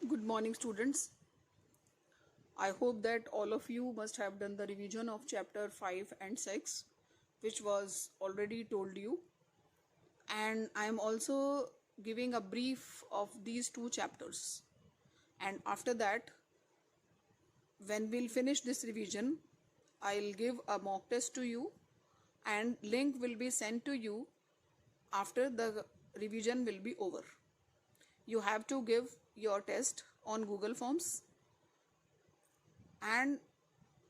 Good morning, students. I hope that all of you must have done the revision of chapter 5 and 6, which was already told you. And I am also giving a brief of these two chapters. And after that, when we'll finish this revision, I'll give a mock test to you, and link will be sent to you after the revision will be over. You have to give your test on Google Forms, and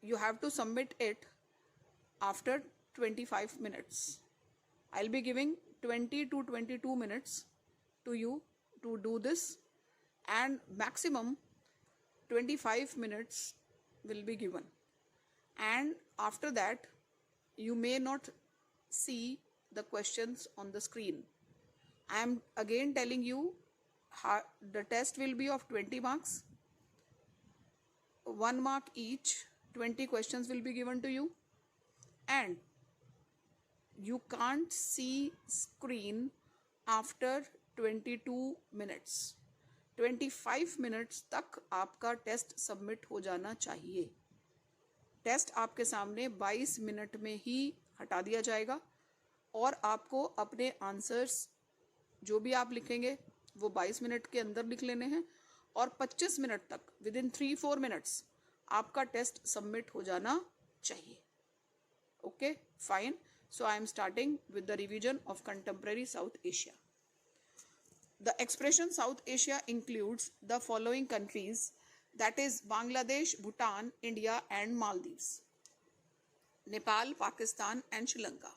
you have to submit it after 25 minutes. I'll be giving 20 to 22 minutes to you to do this, and maximum 25 minutes will be given. And after that, you may not see the questions on the screen. I am again telling you, the test will be of 20 marks, 1 mark each. 20 questions will be given to you, and you can't see screen after 22 minutes. 25 minutes तक आपका test submit हो जाना चाहिए. Test आपके सामने 22 minute में ही हटा दिया जाएगा, और आपको अपने आंसर्स जो भी आप लिखेंगे वो 22 मिनट के अंदर लिख लेने हैं, और 25 मिनट तक विद इन 3-4 मिनट्स आपका टेस्ट सबमिट हो जाना चाहिए. Okay, fine. So I am starting with the revision of contemporary South Asia. The expression South Asia includes the following countries, that is Bangladesh, Bhutan, India and Maldives, Nepal, Pakistan and Sri Lanka.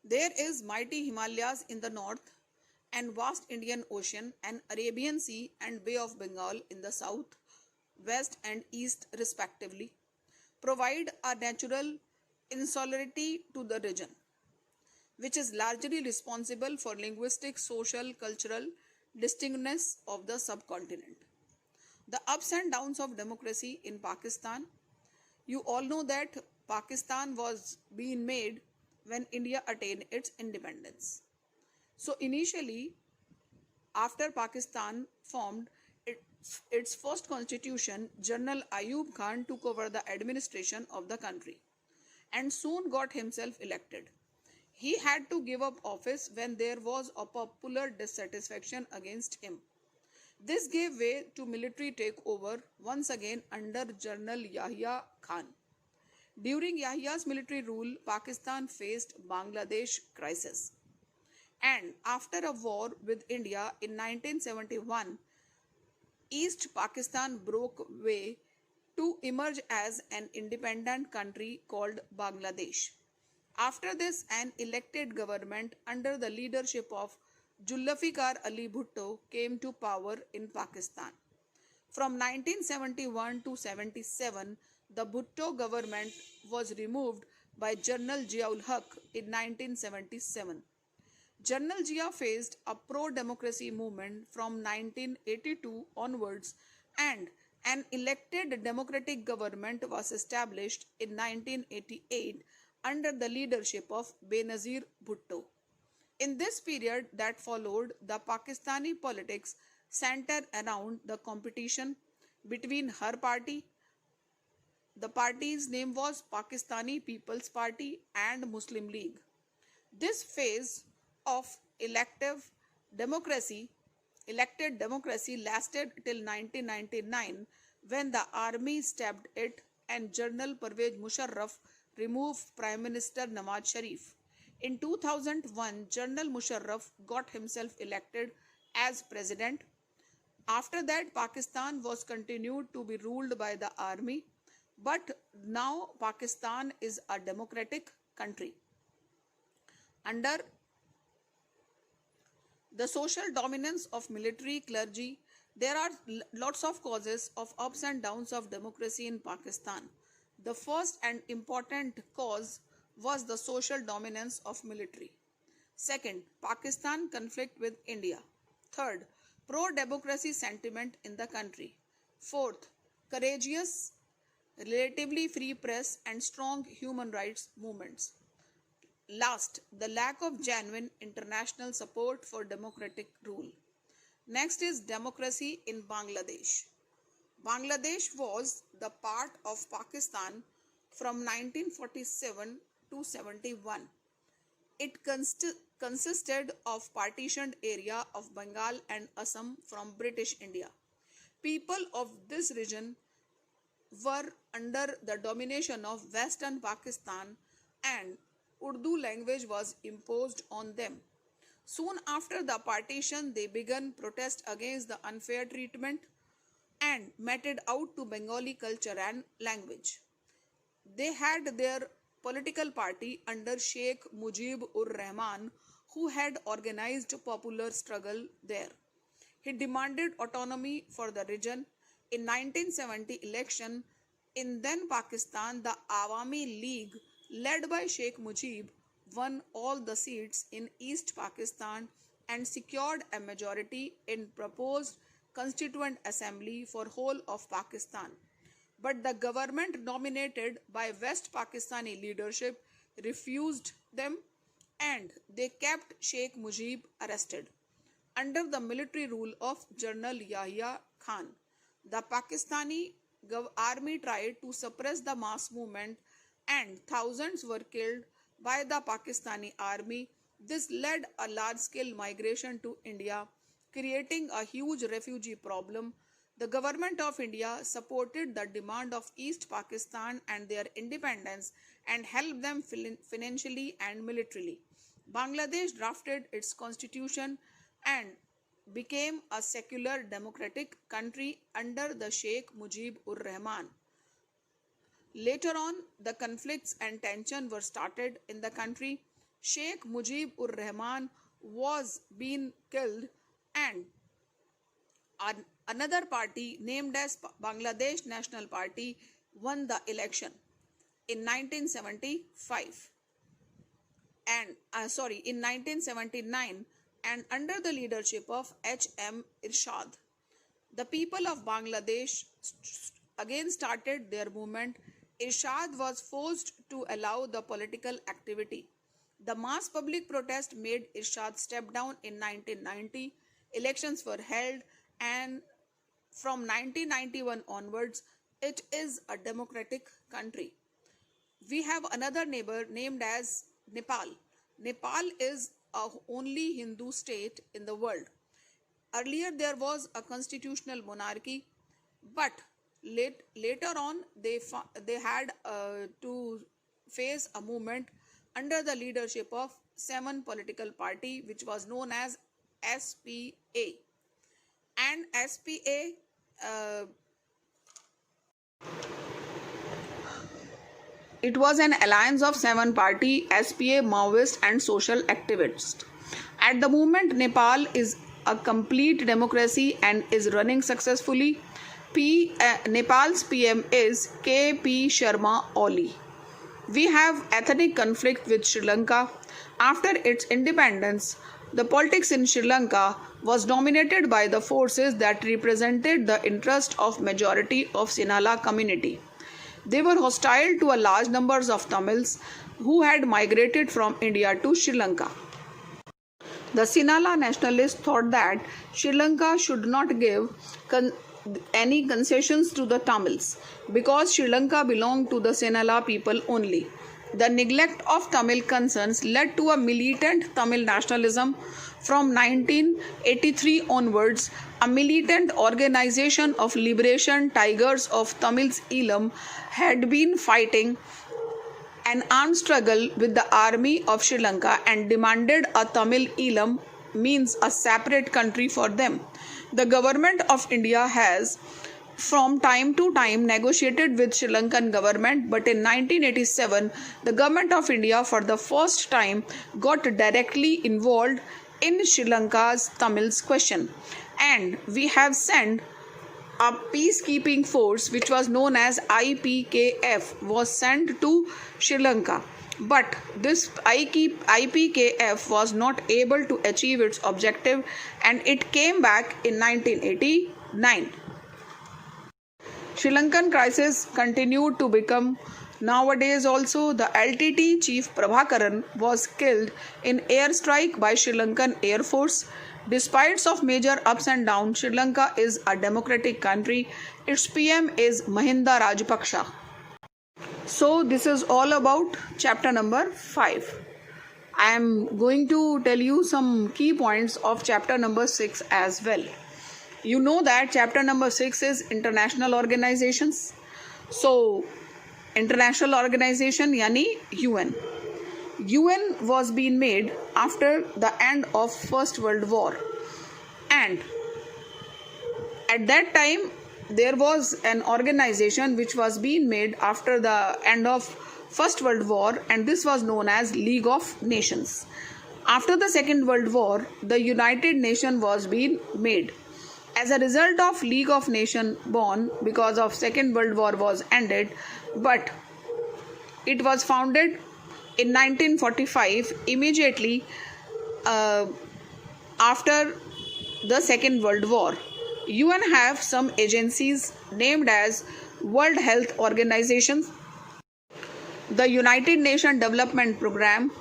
There is mighty Himalayas in the north and vast Indian Ocean and Arabian Sea and Bay of Bengal in the south, west and east respectively, provide a natural insularity to the region, which is largely responsible for linguistic, social, cultural distinctness of the subcontinent. The ups and downs of democracy in Pakistan. You all know that Pakistan was being made when India attained its independence. So initially, after Pakistan formed its first constitution, General Ayub Khan took over the administration of the country and soon got himself elected. He had to give up office when there was a popular dissatisfaction against him. This gave way to military takeover once again under General Yahya Khan. During Yahya's military rule, Pakistan faced Bangladesh crisis. And after a war with India in 1971, East Pakistan broke way to emerge as an independent country called Bangladesh. After this, an elected government under the leadership of Zulfikar Ali Bhutto came to power in Pakistan. From 1971 to 77, the Bhutto government was removed by General Ziaul Haq in 1977. General Zia faced a pro-democracy movement from 1982 onwards, and an elected democratic government was established in 1988 under the leadership of Benazir Bhutto. In this period that followed, the Pakistani politics centered around the competition between her party, the party's name was Pakistani People's Party, and Muslim League. This phase of democracy, elected democracy lasted till 1999, when the army stabbed it and General Pervez Musharraf removed Prime Minister Nawaz Sharif. In 2001, General Musharraf got himself elected as president. After that, Pakistan was continued to be ruled by the army, but now Pakistan is a democratic country. Under the social dominance of military clergy, there are lots of causes of ups and downs of democracy in Pakistan. The first and important cause was the social dominance of military. Second, Pakistan conflict with India. Third, pro-democracy sentiment in the country. Fourth, courageous, relatively free press and strong human rights movements. Last, the lack of genuine international support for democratic rule. Next is democracy in Bangladesh. Bangladesh was the part of Pakistan from 1947 to 71. It consisted of partitioned area of Bengal and Assam from British India. People of this region were under the domination of Western Pakistan and Urdu language was imposed on them. Soon after the partition, they began protest against the unfair treatment and meted out to Bengali culture and language. They had their political party under Sheikh Mujib ur Rahman, who had organized popular struggle there. He demanded autonomy for the region. In 1970 election in then Pakistan, the Awami League led by Sheikh Mujib won all the seats in East Pakistan and secured a majority in proposed constituent assembly for whole of Pakistan. But the government nominated by West Pakistani leadership refused them and they kept Sheikh Mujib arrested. Under the military rule of General Yahya Khan, the Pakistani army tried to suppress the mass movement and thousands were killed by the Pakistani army. This led a large-scale migration to India, creating a huge refugee problem. The government of India supported the demand of East Pakistan and their independence and helped them financially and militarily. Bangladesh drafted its constitution and became a secular democratic country under the Sheikh Mujib ur Rahman. Later on, the conflicts and tension were started in the country. Sheikh Mujib ur Rahman was being killed and another party named as Bangladesh National Party won the election in 1975 and in 1979 and under the leadership of H.M. Irshad. The people of Bangladesh again started their movement. Irshad was forced to allow the political activity. The mass public protest made Irshad step down in 1990. Elections were held and from 1991 onwards, it is a democratic country. We have another neighbor named as Nepal. Nepal is a only Hindu state in the world. Earlier there was a constitutional monarchy, but later on they had to face a movement under the leadership of Seven political party which was known as SPA. And SPA it was an alliance of seven party SPA Maoist and social activists. At the moment, Nepal is a complete democracy and is running successfully. Nepal's PM is KP Sharma Oli. We have ethnic conflict with Sri Lanka. After its independence, the politics in Sri Lanka was dominated by the forces that represented the interest of majority of Sinhala community. They were hostile to a large numbers of Tamils who had migrated from India to Sri Lanka. The Sinhala nationalists thought that Sri Lanka should not give any concessions to the Tamils because Sri Lanka belonged to the Sinhala people only. The neglect of Tamil concerns led to a militant Tamil nationalism. From 1983 onwards, a militant organization of liberation Tigers of Tamils Elam had been fighting an armed struggle with the army of Sri Lanka and demanded a Tamil Elam means a separate country for them. The government of India has from time to time negotiated with Sri Lankan government, but in 1987 the government of India for the first time got directly involved in Sri Lanka's Tamils question, and we have sent a peacekeeping force which was known as IPKF was sent to Sri Lanka, but this IPKF was not able to achieve its objective and it came back in 1989. Sri Lankan crisis continued to become. Nowadays also, the LTT chief Prabhakaran was killed in airstrike by Sri Lankan Air Force. Despite of major ups and downs, Sri Lanka is a democratic country. Its PM is Mahinda Rajapaksa. So this is all about chapter number 5. I am going to tell you some key points of chapter number 6 as well. You know that chapter number 6 is international organizations. So international organization yani UN. UN was being made after the end of First World War, and at that time there was an organization which was being made after the end of First World War, and this was known as League of Nations. After the Second World War, the United Nations was being made. As a result of League of Nations born because of Second World War was ended, but it was founded in 1945, immediately after the Second World War. UN have some agencies named as World Health Organization, the United Nations Development Programme,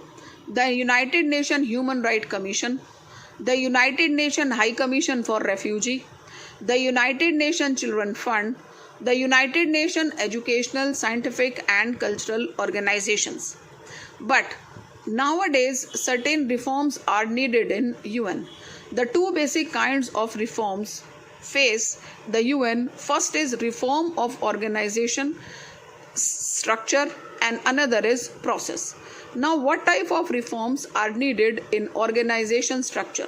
the United Nations Human Rights Commission, the United Nations High Commission for Refugee, the United Nations Children Fund, the United Nations Educational, Scientific and Cultural Organizations. But nowadays certain reforms are needed in UN. The two basic kinds of reforms face the UN. First is reform of organization structure and another is process. Now what type of reforms are needed in organization structure?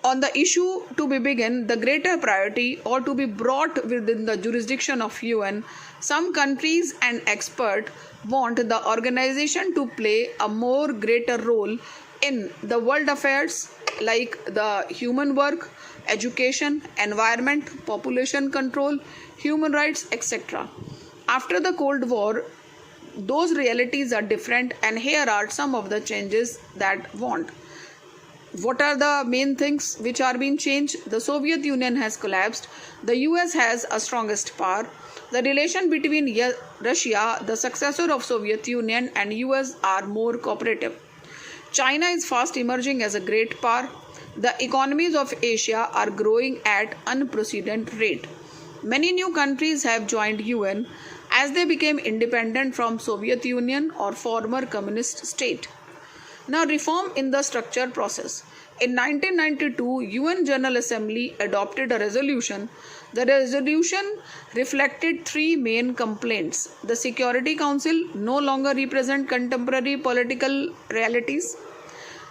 On the issue to be begin, the greater priority or to be brought within the jurisdiction of UN, some countries and experts want the organization to play a more greater role in the world affairs like the human work, education, environment, population control, human rights, etc. After the Cold War, those realities are different, and here are some of the changes that want. What are the main things which are being changed? The Soviet Union has collapsed. The US has a strongest power. The relation between Russia, the successor of Soviet Union, and US are more cooperative. China is fast emerging as a great power. The economies of Asia are growing at unprecedented rate. Many new countries have joined UN as they became independent from Soviet Union or former communist state. Now reform in the structure process. In 1992, UN General Assembly adopted a resolution. The resolution reflected three main complaints. The Security Council no longer represents contemporary political realities.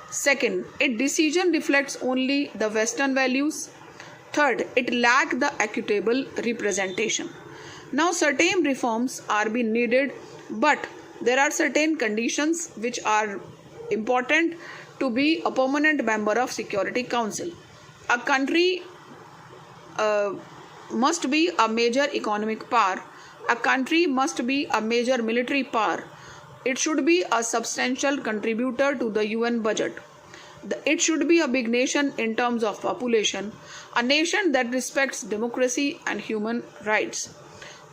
Second, its decision reflects only the Western values. Third, it lacks the equitable representation. Now certain reforms are being needed, but there are certain conditions which are important to be a permanent member of Security Council. A country must be a major economic power. A country must be a major military power. It should be a substantial contributor to the UN budget. It should be a big nation in terms of population, a nation that respects democracy and human rights,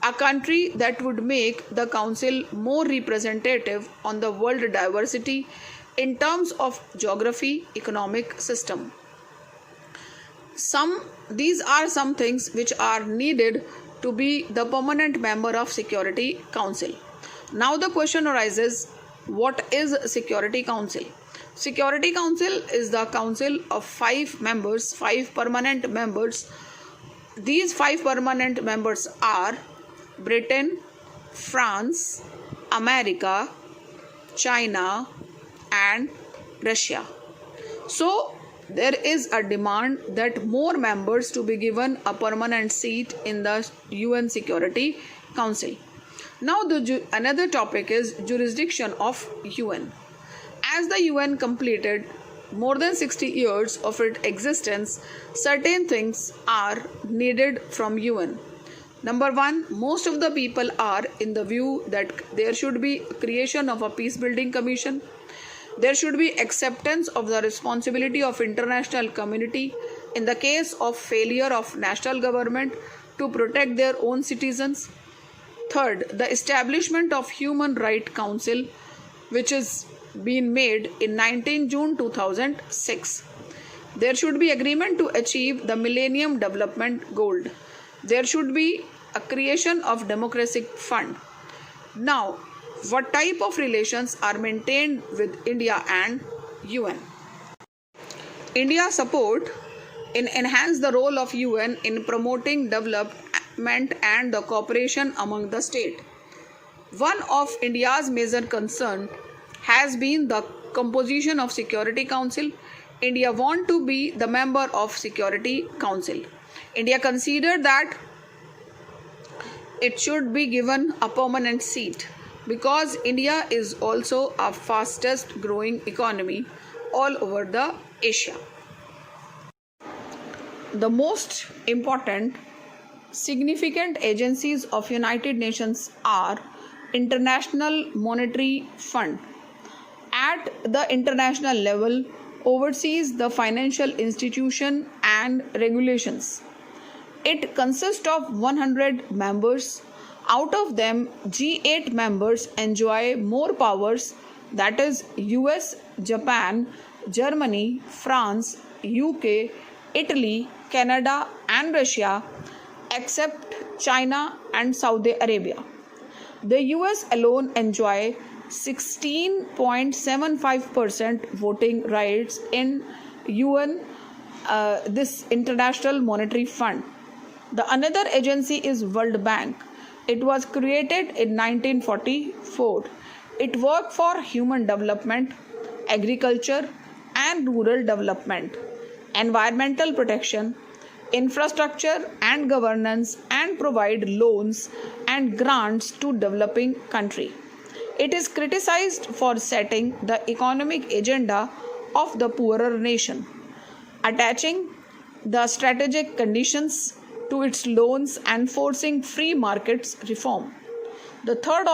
a country that would make the council more representative on the world diversity in terms of geography, economic system. These are some things which are needed to be the permanent member of Security Council. Now the question arises, what is Security Council? Security Council is the council of 5 members, 5 permanent members. These 5 permanent members are Britain, France, America, China, and Russia. So there is a demand that more members to be given a permanent seat in the UN Security Council. Now another topic is jurisdiction of UN. As the UN completed more than 60 years of its existence, certain things are needed from UN. Number one, most of the people are in the view that there should be creation of a peace building commission. There should be acceptance of the responsibility of international community in the case of failure of national government to protect their own citizens. Third, the establishment of Human Rights Council, which is been made in 19 June 2006. There should be agreement to achieve the Millennium Development Goal. There should be a creation of democratic fund. Now, what type of relations are maintained with India and UN? India support in enhance the role of UN in promoting development and the cooperation among the state. One of India's major concern has been the composition of Security Council. India want to be the member of Security Council. India considered that it should be given a permanent seat because India is also a fastest growing economy all over the Asia. The most important significant agencies of United Nations are International Monetary Fund. At the international level, oversees the financial institution and regulations. It consists of 100 members. Out of them, G8 members enjoy more powers, that is US, Japan, Germany, France, UK, Italy, Canada and Russia, except China and Saudi Arabia. The US alone enjoy 16.75% voting rights in UN, this International Monetary Fund. The another agency is World Bank. It was created in 1944. It worked for human development, agriculture and rural development, environmental protection, infrastructure and governance, and provide loans and grants to developing country. It is criticized for setting the economic agenda of the poorer nation, attaching the strategic conditions to its loans and forcing free markets reform. The third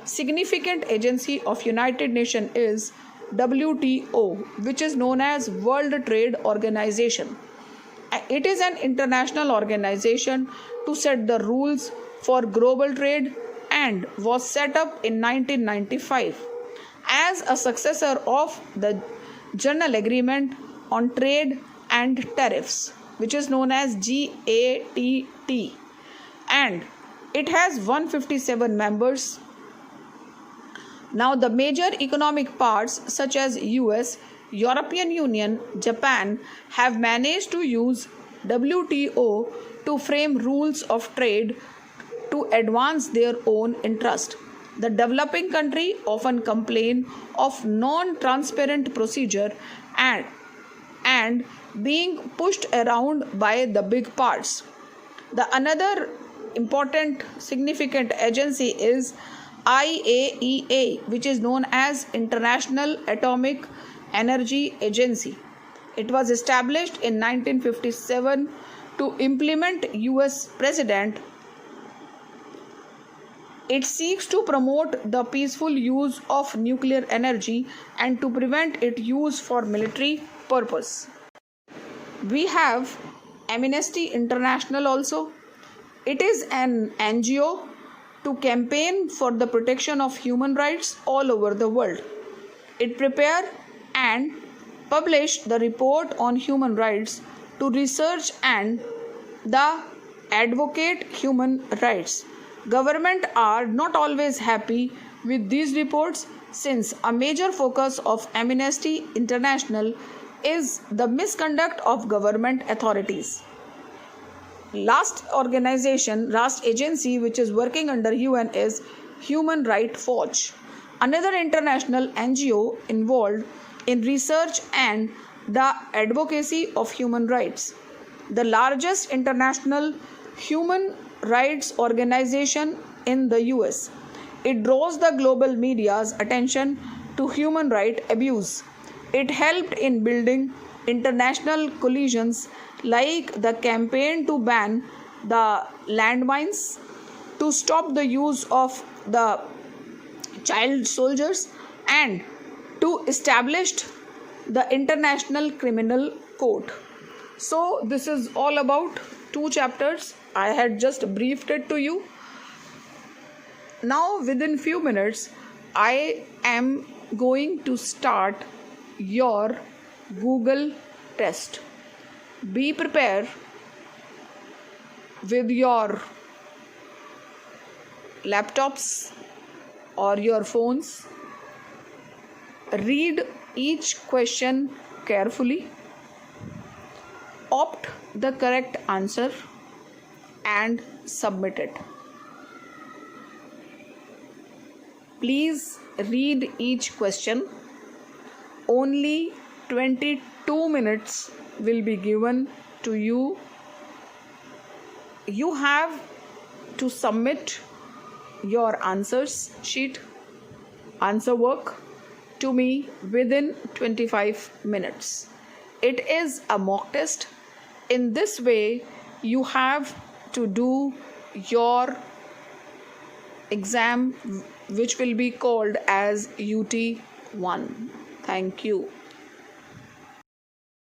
significant agency of United Nations is WTO, which is known as World Trade Organization. It is an international organization to set the rules for global trade and was set up in 1995 as a successor of the General Agreement on Trade and Tariffs, which is known as GATT, and it has 157 members. Now, the major economic parts such as US, European Union, Japan have managed to use WTO to frame rules of trade to advance their own interest. The developing country often complain of non-transparent procedure and being pushed around by the big parts. The another important significant agency is IAEA, which is known as International Atomic Energy Agency. It was established in 1957 to implement US President. It seeks to promote the peaceful use of nuclear energy and to prevent its use for military purpose. We have Amnesty International also. It is an NGO to campaign for the protection of human rights all over the world. It prepare and publish the report on human rights to research and the advocate human rights. Government are not always happy with these reports since a major focus of Amnesty International is the misconduct of government authorities. Last agency which is working under UN is Human Rights Watch, another international NGO involved in research and the advocacy of human rights. The largest international human rights organization in the US. It draws the global media's attention to human rights abuse. It helped in building international coalitions like the campaign to ban the landmines, to stop the use of the child soldiers, and to establish the International Criminal Court. So this is all about 2 chapters. I had just briefed it to you. Now within few minutes I am going to start your Google test. Be prepared with your laptops or your phones. Read each question carefully. Opt the correct answer and submit it. Please read each question. Only 22 minutes will be given to you. You have to submit your answers sheet, answer work to me within 25 minutes. It is a mock test. In this way, you have to do your exam, which will be called as UT1. Thank you.